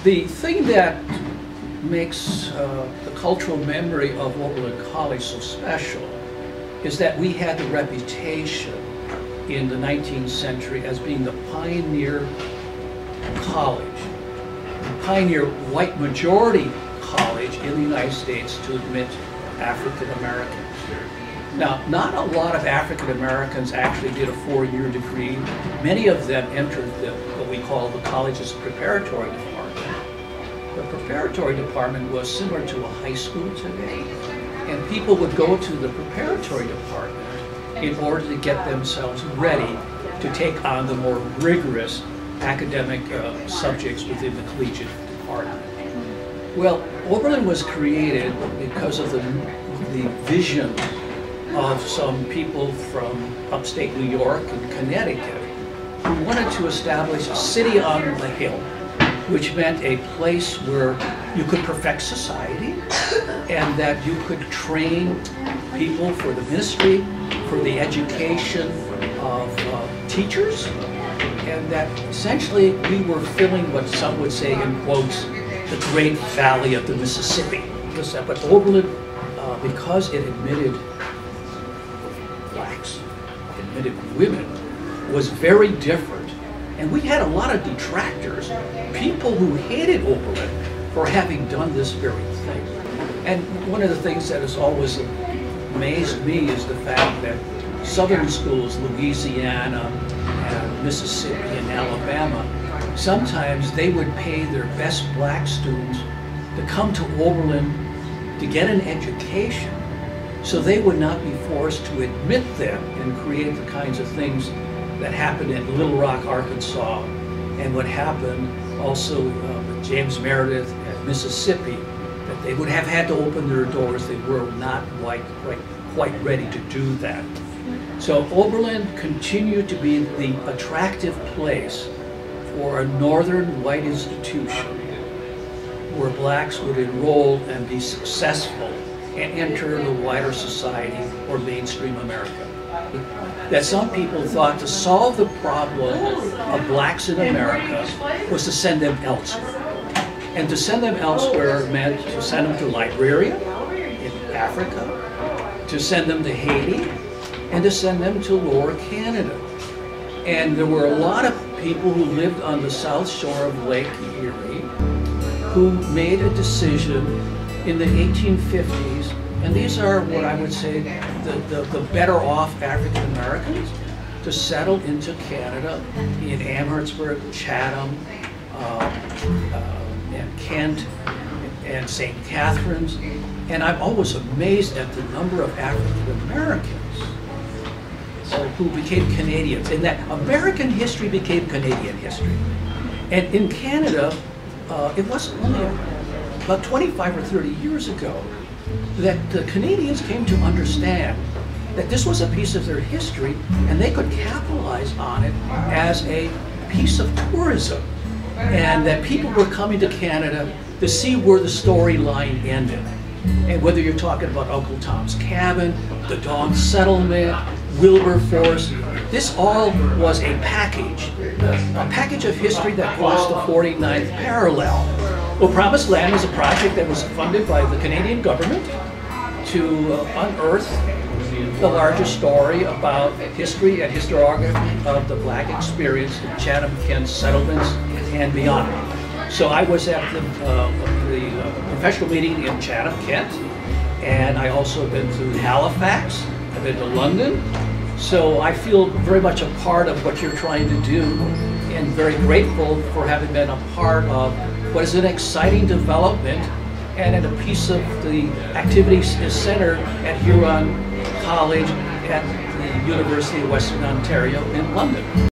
The thing that makes the cultural memory of Oberlin College so special is that we had the reputation in the 19th century as being the pioneer college, the pioneer white majority college in the United States to admit African Americans. Now, not a lot of African Americans actually did a four-year degree. Many of them entered what we call the college's preparatory department. The preparatory department was similar to a high school today, and people would go to the preparatory department in order to get themselves ready to take on the more rigorous academic subjects within the collegiate department. Well, Oberlin was created because of the vision of some people from upstate New York and Connecticut who wanted to establish a city on the hill, which meant a place where you could perfect society and that you could train people for the ministry, for the education of teachers, and that essentially we were filling what some would say in quotes, the great valley of the Mississippi. But Oberlin, because it admitted blacks, admitted women, was very different. And we had a lot of detractors, people who hated Oberlin for having done this very thing. And one of the things that has always amazed me is the fact that southern schools, Louisiana and Mississippi and Alabama, sometimes they would pay their best black students to come to Oberlin to get an education so they would not be forced to admit them and create the kinds of things that happened in Little Rock, Arkansas, and what happened also with James Meredith at Mississippi, that they would have had to open their doors. They were not quite ready to do that. So Oberlin continued to be the attractive place for a northern white institution where blacks would enroll and be successful and enter the wider society or mainstream America. That some people thought to solve the problem of blacks in America was to send them elsewhere. And to send them elsewhere meant to send them to Liberia in Africa, to send them to Haiti, and to send them to Lower Canada. And there were a lot of people who lived on the south shore of Lake Erie who made a decision in the 1850s, and these are what I would say the better off African Americans, to settle into Canada in Amherstburg, Chatham, and Kent, and St. Catharines. And I'm always amazed at the number of African Americans who became Canadians, and that American history became Canadian history. And in Canada, it wasn't only about 25 or 30 years ago that the Canadians came to understand that this was a piece of their history and they could capitalize on it as a piece of tourism, and that people were coming to Canada to see where the storyline ended. And whether you're talking about Uncle Tom's Cabin, the Dawn Settlement, Wilberforce, this all was a package of history that goes to 49th parallel. Well, Promised Land was a project that was funded by the Canadian government to unearth the larger story about history and historiography of the black experience in Chatham, Kent settlements and beyond. So I was at the professional meeting in Chatham, Kent, and I also have been to Halifax, I've been to London. So I feel very much a part of what you're trying to do, and very grateful for having been a part of what is an exciting development, and a piece of the activities is centered at Huron College at the University of Western Ontario in London.